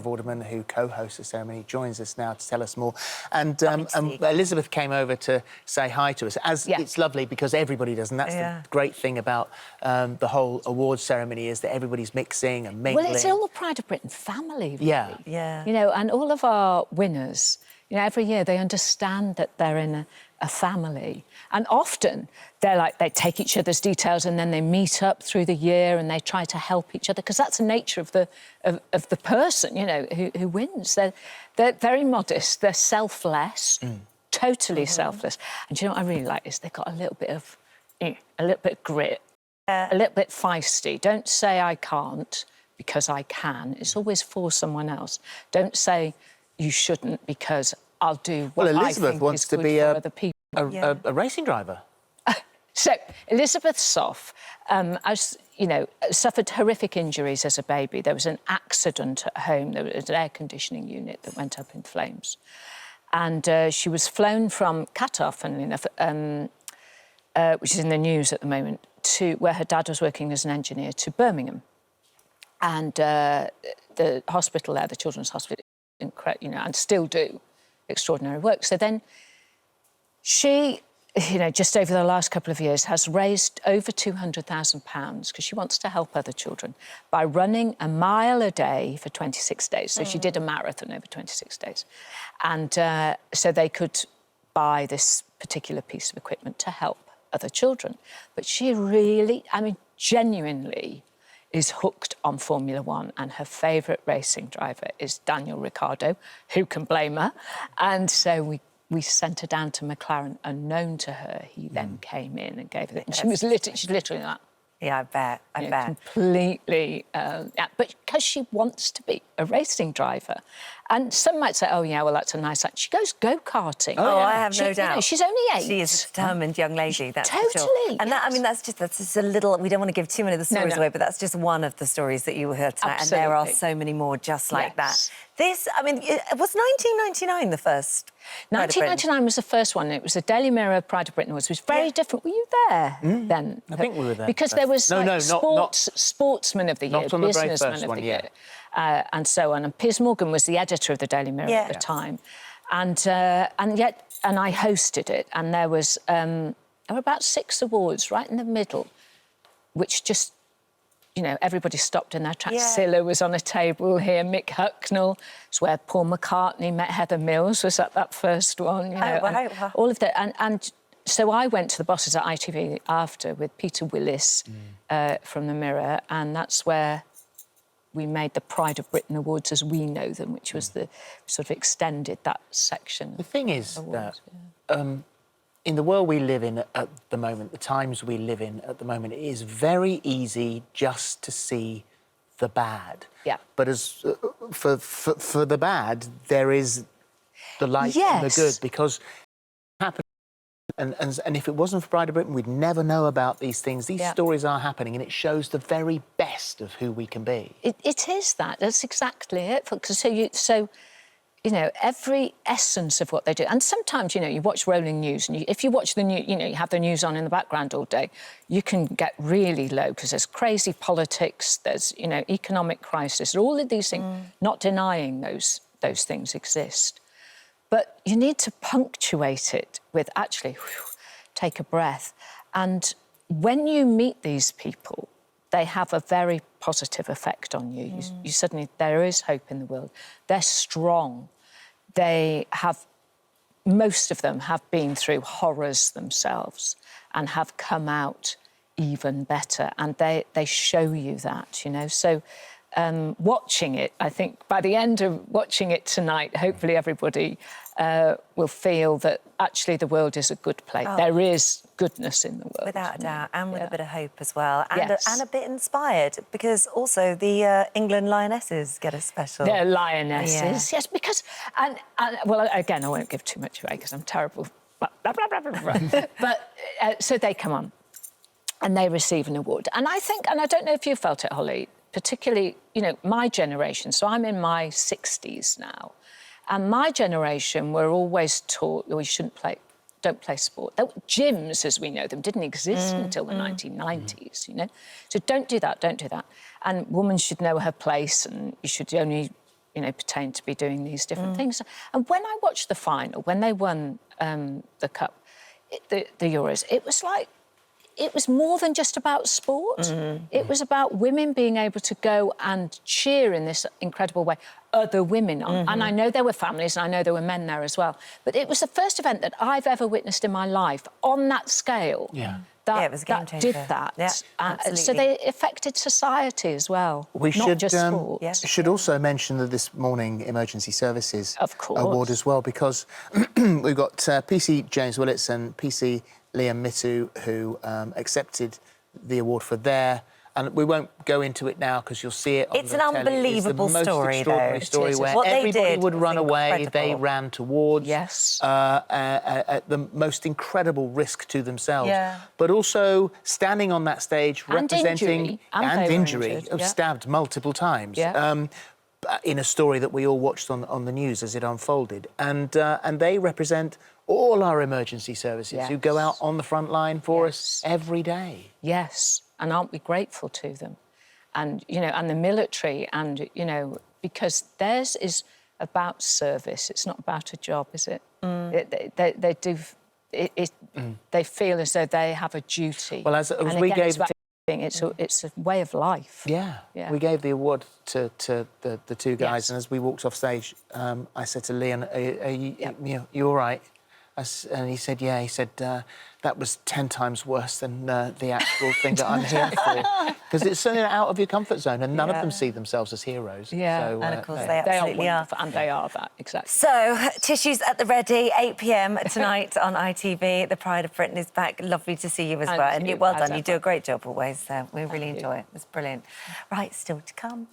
Vorderman, who co-hosts the ceremony, joins us now to tell us more. And Elizabeth came over to say hi to us. It's lovely because everybody does, and that's the great thing about the whole awards ceremony is that everybody's mixing and mingling. Well, it's all the Pride of Britain family, really. Yeah. You know, and all of our winners, you know, every year they understand that they're in a family. And often they take each other's details and then they meet up through the year and they try to help each other, because that's the nature of the person, you know, who wins. They're very modest, they're selfless, totally selfless. And you know what I really like is they've got a little bit of grit, a little bit feisty. Don't say I can't, because I can. It's always for someone else. Don't say you shouldn't, because I'll do what Elizabeth I think wants is to good be for other people. a racing driver. So Elizabeth Soff, as you know, suffered horrific injuries as a baby. There was an accident at home. There was an air conditioning unit that went up in flames, and she was flown from Qatar, funnily enough, which is in the news at the moment, to where her dad was working as an engineer, to Birmingham. And the hospital there, the Children's Hospital, you know, and still do extraordinary work. So then she, you know, just over the last couple of years has raised over £200,000 because she wants to help other children by running a mile a day for 26 days. So she did a marathon over 26 days. And so they could buy this particular piece of equipment to help other children. But she really, I mean, genuinely is hooked on Formula One, and her favourite racing driver is Daniel Ricciardo. Who can blame her? And so we sent her down to McLaren, unknown to her. He then came in and gave her... And she's literally that. Yeah, I bet. Completely... but because she wants to be a racing driver. And some might say, oh, yeah, well, that's a nice act. She goes go-karting. Oh, I have no doubt. You know, she's only 8. She is a determined young lady, that's totally, for sure. And that, I mean, that's just a little... We don't want to give too many of the stories away, but that's just one of the stories that you heard tonight. Absolutely. And there are so many more just like that. This, I mean, was 1999 the first? 1999 was the first one. It was the Daily Mirror Pride of Britain Awards. It was very different. Were you there then? I think we were there. Because there was Sportsman of the Year, not on the very Businessman first of one, the Year, and so on. And Piers Morgan was the editor of the Daily Mirror at the time, and I hosted it. And there were about 6 awards right in the middle, which just, you know, everybody stopped in their tracks. Scylla was on a table here, Mick Hucknall. It's where Paul McCartney met Heather Mills, was at that first one. You know, wow. All of that. And so I went to the bosses at ITV after with Peter Willis from the Mirror, and that's where we made the Pride of Britain Awards as we know them, which was the sort of extended that section. The thing is that in the world we live in at the moment, the times we live in at the moment, it is very easy just to see the bad. Yeah. But as for the bad, there is the light and the good, because and if it wasn't for Pride of Britain, we'd never know about these things. These stories are happening, and it shows the very best of who we can be. It is that. That's exactly it. So you know, every essence of what they do. And sometimes, you know, you watch rolling news, and if you watch the news, you know, you have the news on in the background all day, you can get really low because there's crazy politics, there's, you know, economic crisis, all of these things, not denying those things exist. But you need to punctuate it with actually, take a breath. And when you meet these people, they have a very positive effect on you. You suddenly, there is hope in the world. They're strong. They have, most of them have been through horrors themselves and have come out even better. And they show you that, you know. So watching it, I think by the end of watching it tonight, hopefully everybody will feel that actually the world is a good place. There is goodness in the world. Without a doubt, and with a bit of hope as well. And, and a bit inspired, because also the England Lionesses get a special... They're Lionesses, yes, because... And, well, again, I won't give too much away because I'm terrible. But so they come on and they receive an award. And I think, and I don't know if you felt it, Holly, particularly, you know, my generation, so I'm in my 60s now, and my generation were always taught, well, you shouldn't play, don't play sport. Gyms, as we know them, didn't exist until the 1990s, you know? So don't do that, don't do that. And women should know her place, and you should only you know, pertain to be doing these different things. And when I watched the final, when they won the Cup, the Euros, it was like, it was more than just about sport. It was about women being able to go and cheer in this incredible way other women on. And I know there were families and I know there were men there as well. But it was the first event that I've ever witnessed in my life on that scale. It was a game changer. Did that. Yeah, absolutely. So they affected society as well, not just sport. Should also mention that this morning Emergency Services Award as well, because we've got PC James Willits and PC Liam Mittu, who accepted the award for their... And we won't go into it now because you'll see it on It's an unbelievable story, though. Extraordinary story where what everybody would run away. Incredible. They ran towards at the most incredible risk to themselves. But also standing on that stage, representing... injury. Stabbed multiple times. In a story that we all watched on the news as it unfolded. And they represent all our emergency services who go out on the front line for us every day. Yes, and aren't we grateful to them? And, you know, and the military and, you know, because theirs is about service. It's not about a job, is it? They do... They feel as though they have a duty. Well, as we gave... It's a way of life. We gave the award to the two guys, and as we walked off stage, I said to Leon, are you all right? And he said, yeah. He said, that was 10 times worse than the actual thing that I'm here for. Because it's something out of your comfort zone, and none of them see themselves as heroes. So, and of course they absolutely are. And they are that, exactly. So, tissues at the ready, 8 p.m. tonight on ITV. The Pride of Britain is back. Lovely to see you as well. And well done. You do a great job always. So we really enjoy it. It's brilliant. Right, still to come.